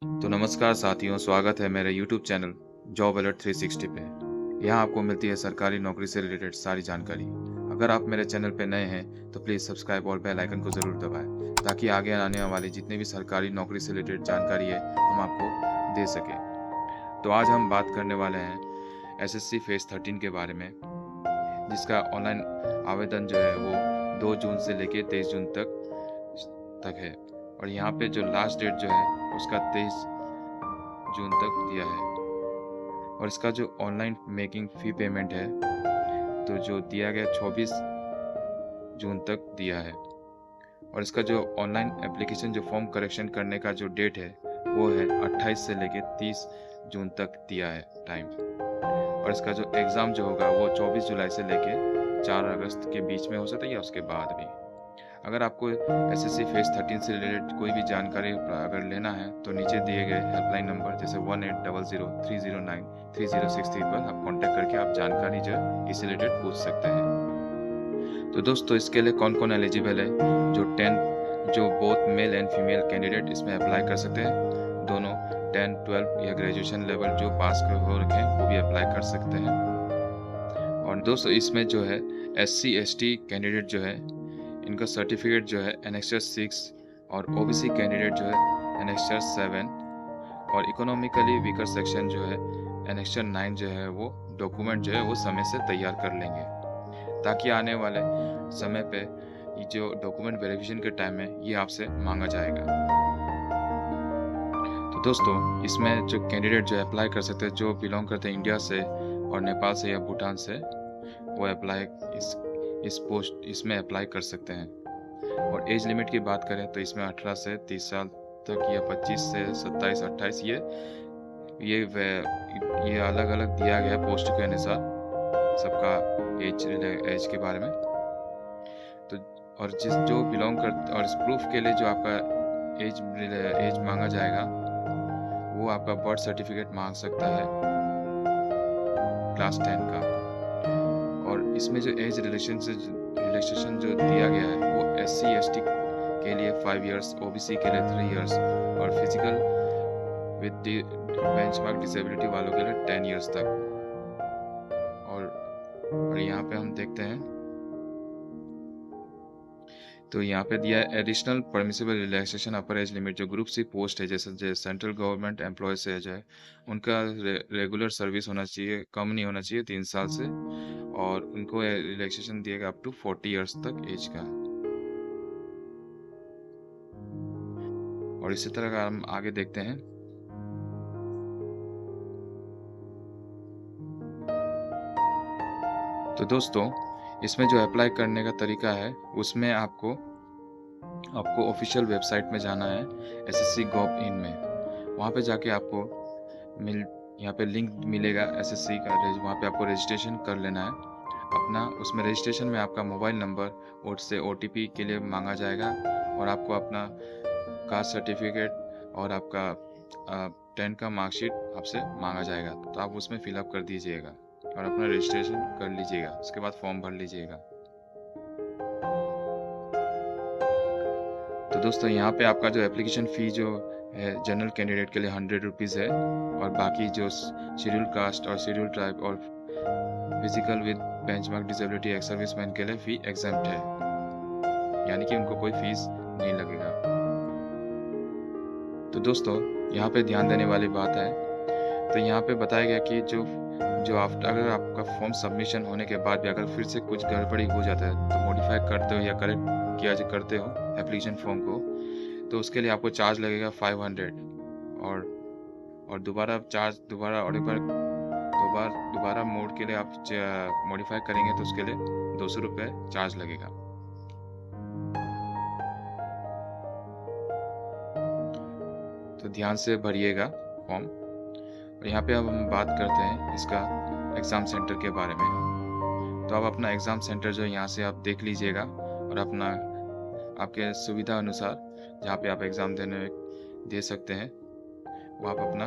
तो नमस्कार साथियों, स्वागत है मेरे YouTube चैनल जॉब अलर्ट 360 पे। यहाँ आपको मिलती है सरकारी नौकरी से रिलेटेड सारी जानकारी। अगर आप मेरे चैनल पे नए हैं तो प्लीज़ सब्सक्राइब और बेल आइकन को ज़रूर दबाएं ताकि आगे आने वाली जितनी भी सरकारी नौकरी से रिलेटेड जानकारी है हम आपको दे सकें। तो आज हम बात करने वाले हैं एसएससी फेज़ 13 के बारे में, जिसका ऑनलाइन आवेदन जो है वो 2 जून से लेके 23 जून तक है। और यहाँ पे जो लास्ट डेट जो है उसका 23 जून तक दिया है। और इसका जो ऑनलाइन मेकिंग फ़ी पेमेंट है तो जो दिया गया 24 जून तक दिया है। और इसका जो ऑनलाइन एप्लीकेशन जो फॉर्म करेक्शन करने का जो डेट है वो है 28 से लेके 30 जून तक दिया है टाइम। और इसका जो एग्ज़ाम जो होगा वो 24 जुलाई से लेके 4 अगस्त के बीच में हो सकता है या उसके बाद भी। अगर आपको एसएससी फेज़ 13 से रिलेटेड कोई भी जानकारी अगर लेना है तो नीचे दिए गए हेल्पलाइन नंबर जैसे 1800 309 3063 पर आप कॉन्टैक्ट करके आप जानकारी जो है इससे रिलेटेड पूछ सकते हैं। तो दोस्तों, इसके लिए कौन कौन एलिजिबल है? जो both male and female candidate इसमें अप्लाई कर सकते हैं। दोनों 10, 12 या ग्रेजुएशन लेवल जो पास हो रखे हैं वो भी अप्लाई कर सकते हैं। और दोस्तों, इसमें जो है SC ST कैंडिडेट जो है इनका सर्टिफिकेट जो है एनेक्सर 6 और ओबीसी कैंडिडेट जो है एनेक्सर 7 और इकोनॉमिकली वीकर सेक्शन जो है एनेक्सर 9 जो है वो डॉक्यूमेंट जो है वो समय से तैयार कर लेंगे ताकि आने वाले समय पे ये जो डॉक्यूमेंट वेरिफिकेशन के टाइम में ये आपसे मांगा जाएगा। तो दोस्तों, इसमें जो कैंडिडेट जो अप्लाई कर सकते हैं जो बिलोंग करते हैं इंडिया से और नेपाल से या भूटान से, वो अप्लाई इस पोस्ट इसमें अप्लाई कर सकते हैं। और एज लिमिट की बात करें तो इसमें 18 से 30 साल तक या 25 से 27 28 ये अलग-अलग दिया गया है पोस्ट के अनुसार सबका एज के बारे में। तो और जो बिलोंग कर और इस प्रूफ के लिए जो आपका एज मांगा जाएगा वो आपका बर्थ सर्टिफिकेट मांग सकता है क्लास 10 का। और इसमें जो एज रिलैक्सेशन जो दिया गया है वो SC ST के लिए 5 इयर्स, OBC के लिए 3 इयर्स और फिजिकल विद बेंचमार्क डिसेबिलिटी वालों के लिए 10 इयर्स तक। और यहाँ पे हम देखते हैं तो यहाँ पे दिया है एडिशनल परमिसिबल रिलैक्सेशन अपर एज लिमिट। जो ग्रुप सी पोस्ट है जैसे सेंट्रल गवर्नमेंट एम्प्लॉय से जो है उनका रेगुलर सर्विस होना चाहिए, कम नहीं होना चाहिए 3 साल से, और उनको रिलैक्सेशन दिएगा अप टू 40 इयर्स तक एज का। और इसी तरह का हम आगे देखते हैं तो दोस्तों, इसमें जो अप्लाई करने का तरीका है उसमें आपको ऑफिशियल वेबसाइट में जाना है SSC Gov in में। वहाँ पे जाके आपको यहाँ पे लिंक मिलेगा SSC का, वहाँ पे आपको रजिस्ट्रेशन कर लेना है अपना। उसमें रजिस्ट्रेशन में आपका मोबाइल नंबर और से OTP के लिए मांगा जाएगा और आपको अपना कास्ट सर्टिफिकेट और आपका 10 का मार्कशीट आपसे मांगा जाएगा। तो आप उसमें फिलअप कर दीजिएगा और अपना रजिस्ट्रेशन कर लीजिएगा। उसके बाद फॉर्म भर लीजिएगा। तो दोस्तों, यहाँ पे आपका जो एप्लीकेशन फ़ी जो है जनरल कैंडिडेट के लिए 100 रुपीज़ है और बाकी जो शेड्यूल कास्ट और शेड्यूल ट्राइब और physical with benchmark disability ex serviceman के लिए फ़ी एग्जम्प्ट है, यानी कि उनको कोई फीस नहीं लगेगा। तो दोस्तों, यहाँ पे ध्यान देने वाली बात है, तो यहाँ पे बताया गया कि अगर आपका फॉर्म सबमिशन होने के बाद भी अगर फिर से कुछ गड़बड़ी हो जाता है तो मॉडिफाई करते हो या करेक्ट करते हो एप्लीकेशन फॉर्म को, तो उसके लिए आपको चार्ज लगेगा 500। और दोबारा मोड के लिए आप मॉडिफाई करेंगे तो उसके लिए 200 रुपये चार्ज लगेगा। तो ध्यान से भरिएगा फॉर्म। और यहाँ पे अब हम बात करते हैं इसका एग्ज़ाम सेंटर के बारे में। तो आप अपना एग्ज़ाम सेंटर जो यहाँ से आप देख लीजिएगा और अपना आपके सुविधा अनुसार जहाँ पे आप एग्ज़ाम दे सकते हैं वो आप अपना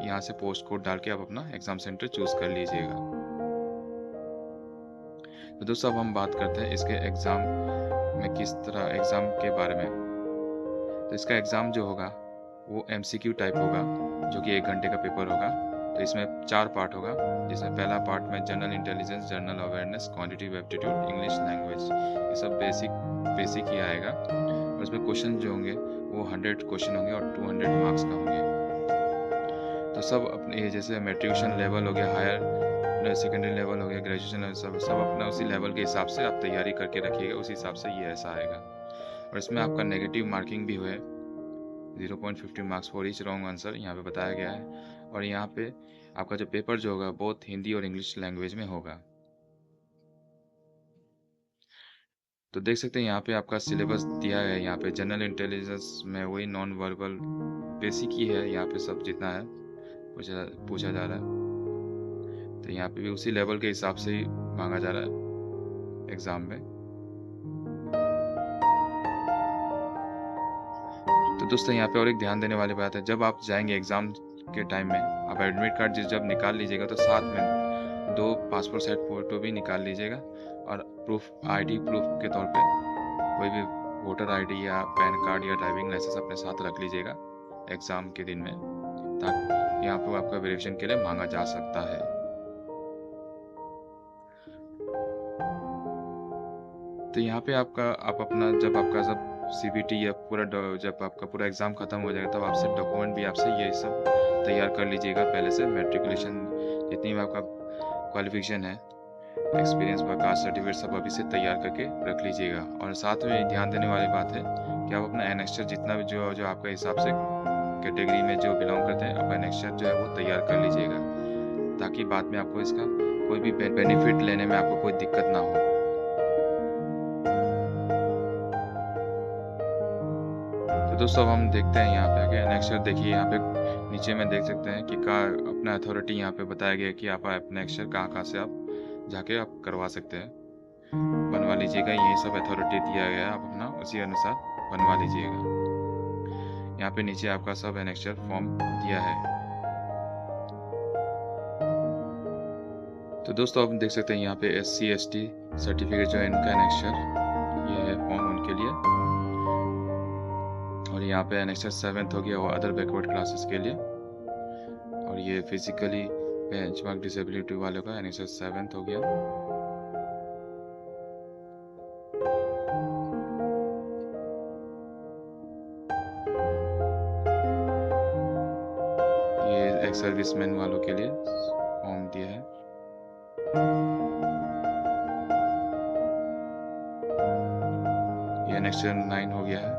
यहाँ से पोस्ट कोड डाल के आप अपना एग्ज़ाम सेंटर चूज़ कर लीजिएगा। तो दोस्तों, अब हम बात करते हैं इसके एग्ज़ाम में किस तरह एग्ज़ाम के बारे में। तो इसका एग्ज़ाम जो होगा वो MCQ टाइप होगा, जो कि 1 घंटे का पेपर होगा। तो इसमें 4 पार्ट होगा, जिसमें पहला पार्ट में general intelligence, general awareness, quantitative aptitude, English language, ये सब बेसिक ही आएगा। और इसमें क्वेश्चन जो होंगे वो 100 क्वेश्चन होंगे और 200 मार्क्स का होंगे। तो सब अपने जैसे मैट्रिकुलेशन लेवल हो गया, हायर सेकेंडरी लेवल हो गया, ग्रेजुएशन लेवल, सब अपना उसी लेवल के हिसाब से आप तैयारी करके रखिएगा, उस हिसाब से ये ऐसा आएगा। और इसमें आपका नेगेटिव मार्किंग भी है, 0.50 marks for each wrong answer यहाँ पे बताया गया है। और यहाँ पे आपका जो पेपर जो होगा बहुत हिंदी और इंग्लिश लैंग्वेज में होगा। तो देख सकते हैं यहाँ पे आपका सिलेबस दिया है। यहाँ पे जनरल इंटेलिजेंस में वही नॉन वर्बल बेसिक ही है, यहाँ पे सब जितना है पूछा जा रहा है। तो यहाँ पे भी उसी लेवल के हिसाब से ही मांगा जा रहा है एग्जाम में। तो दोस्तों यहाँ पे और एक ध्यान देने वाली बात है, जब आप जाएंगे एग्जाम के टाइम में, आप एडमिट कार्ड जब निकाल लीजिएगा तो साथ में 2 पासपोर्ट साइज फोटो भी निकाल लीजिएगा। और आईडी प्रूफ के तौर पे कोई भी वोटर आईडी या पैन कार्ड या ड्राइविंग लाइसेंस अपने साथ रख लीजिएगा एग्जाम के दिन में, ताकि यहाँ पे आपका वेरिफिकेशन के लिए मांगा जा सकता है। तो यहाँ पे आप अपना जब आपका सब CBT या जब आपका पूरा एग्ज़ाम ख़त्म हो जाएगा, तब आपसे डॉक्यूमेंट भी आपसे ये सब तैयार कर लीजिएगा पहले से। मैट्रिकुलेशन जितनी भी आपका क्वालिफिकेशन है, एक्सपीरियंस का कास्ट सर्टिफिकेट, सब अभी से तैयार करके रख लीजिएगा। और साथ में ध्यान देने वाली बात है कि आप अपना एनेक्स्चर जितना भी जो आपके हिसाब से कैटेगरी में जो बिलोंग करते हैं, आप एनेक्स्चर जो है वो तैयार कर लीजिएगा, ताकि बाद में आपको इसका कोई भी बेनिफिट लेने में आपको कोई दिक्कत ना हो। तो दोस्तों अब हम देखते हैं यहाँ पे आके एनेक्स्चर। देखिए यहाँ पे नीचे में देख सकते हैं कि अपना अथॉरिटी यहाँ पे बताया गया है कि आप एनेक्स्चर कहाँ से आप जाके आप करवा सकते हैं, बनवा लीजिएगा। यही सब अथॉरिटी दिया गया है, आप अपना उसी अनुसार बनवा लीजिएगा। यहाँ पे नीचे आपका सब एनेक्स्चर फॉर्म दिया है। तो दोस्तों आप देख सकते हैं यहाँ पे SC ST सर्टिफिकेट जो है इनका एनेक्स्चर, ये है फॉर्म उनके लिए। और यहाँ पे एनेक्स्चर 7th हो गया वो अदर बैकवर्ड क्लासेस के लिए। और ये फिजिकली बेंचमार्क डिसेबिलिटी वालों का एनेक्स्चर 7th हो गया। ये एक्स सर्विसमैन वालों के लिए फॉर्म दिया है। ये एनेक्स्चर 9 हो गया है,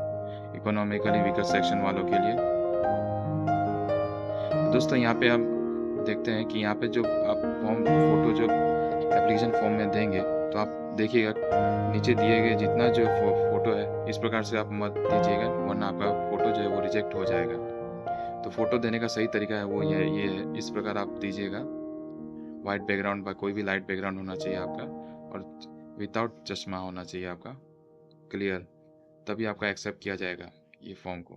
इकोनॉमिकली वीकर सेक्शन वालों के लिए। तो दोस्तों यहाँ पे आप देखते हैं कि यहाँ पे जो आप फोटो जो एप्लीकेशन फॉर्म में देंगे, तो आप देखिएगा नीचे दिए गए जितना जो फोटो है, इस प्रकार से आप मत दीजिएगा, वरना आपका फोटो जो है वो रिजेक्ट हो जाएगा। तो फोटो देने का सही तरीका है वो ये है, इस प्रकार आप दीजिएगा। वाइट बैकग्राउंड पर कोई भी लाइट बैकग्राउंड होना चाहिए आपका, और विदाउट चश्मा होना चाहिए आपका, क्लियर, तभी आपका एक्सेप्ट किया जाएगा ये फॉर्म को।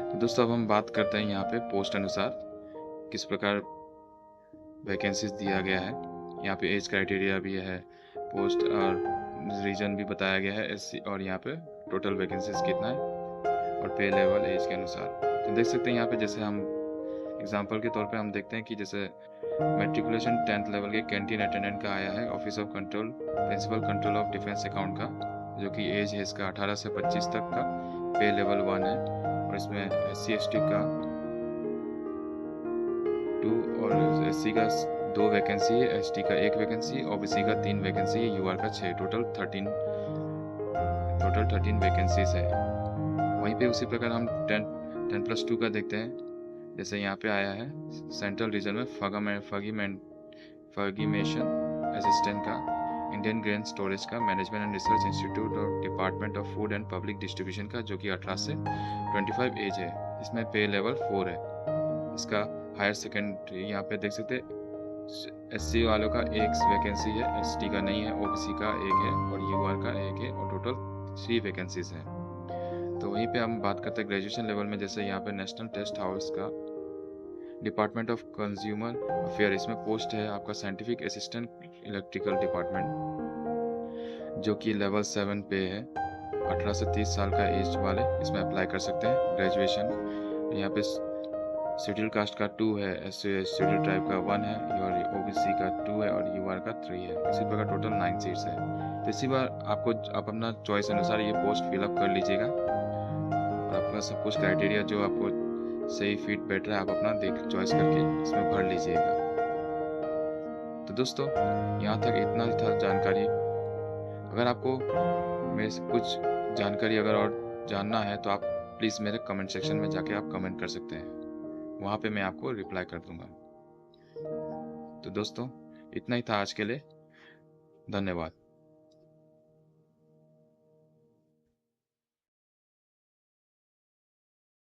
तो दोस्तों अब हम बात करते हैं यहाँ पे पोस्ट अनुसार किस प्रकार वैकेंसीज दिया गया है। यहाँ पे एज क्राइटेरिया भी है, पोस्ट और रीजन भी बताया गया है, SC, और यहाँ पे टोटल वैकेंसीज कितना है, और पे लेवल एज के अनुसार। तो देख सकते हैं यहाँ पे जैसे हम एग्जांपल के तौर पे हम देखते हैं कि जैसे मैट्रिकुलेशन 10th लेवल के कैंटीन अटेंडेंट का आया है, office of control, principal control of defence account का, जो कि एज है इसका 18 से 25 तक का, पे लेवल 1 है। और इसमें SC ST का 2 और SC का 2 वैकेंसी है, ST का 1 वैकेंसी, OBC का 3 वैकेंसी है, UR का 6, टोटल 13 वैकेंसीज है। वहीं पे उसी प्रकार हम 10+2 का देखते हैं। जैसे यहाँ पे आया है सेंट्रल रीजन में फर्गीमेशन असिस्टेंट का, इंडियन ग्रेन स्टोरेज का, मैनेजमेंट एंड रिसर्च इंस्टीट्यूट और department of food and public distribution का, जो कि 18 से 25 एज है। इसमें पे लेवल 4 है। इसका हायर सेकेंडरी यहाँ पे देख सकते SC वालों का 1 वैकेंसी है, ST का नहीं है, OBC का 1 है, और UR का 1 है, और टोटल 3 वैकेंसीज हैं। तो वहीं पे हम बात करते हैं ग्रेजुएशन लेवल में। जैसे यहाँ पे नेशनल टेस्ट हाउस का, डिपार्टमेंट ऑफ कंज्यूमर अफेयर, इसमें पोस्ट है आपका साइंटिफिक असिस्टेंट इलेक्ट्रिकल डिपार्टमेंट, जो कि लेवल 7 पे है। 18 से 30 साल का एज वाले इसमें अप्लाई कर सकते हैं। ग्रेजुएशन यहाँ पे शेड्यूल कास्ट का 2 है, एससी शेड्यूल ट्राइब का 1 है और ओबीसी का 2 है और यूआर का 3 है। इसी प्रकार टोटल 9 सीट्स है। तो इसी बार आप अपना चॉइस अनुसार ये पोस्ट फिलअप कर लीजिएगा और आपका सब कुछ क्राइटेरिया जो आपको सही फिट बैठ रहा है आप अपना देख चॉइस करके इसमें भर लीजिएगा। तो दोस्तों यहाँ तक इतना ही था जानकारी। अगर आपको मेरे से कुछ जानकारी अगर और जानना है तो आप प्लीज़ मेरे कमेंट सेक्शन में जाके आप कमेंट कर सकते हैं, वहाँ पे मैं आपको रिप्लाई कर दूंगा। तो दोस्तों इतना ही था आज के लिए, धन्यवाद।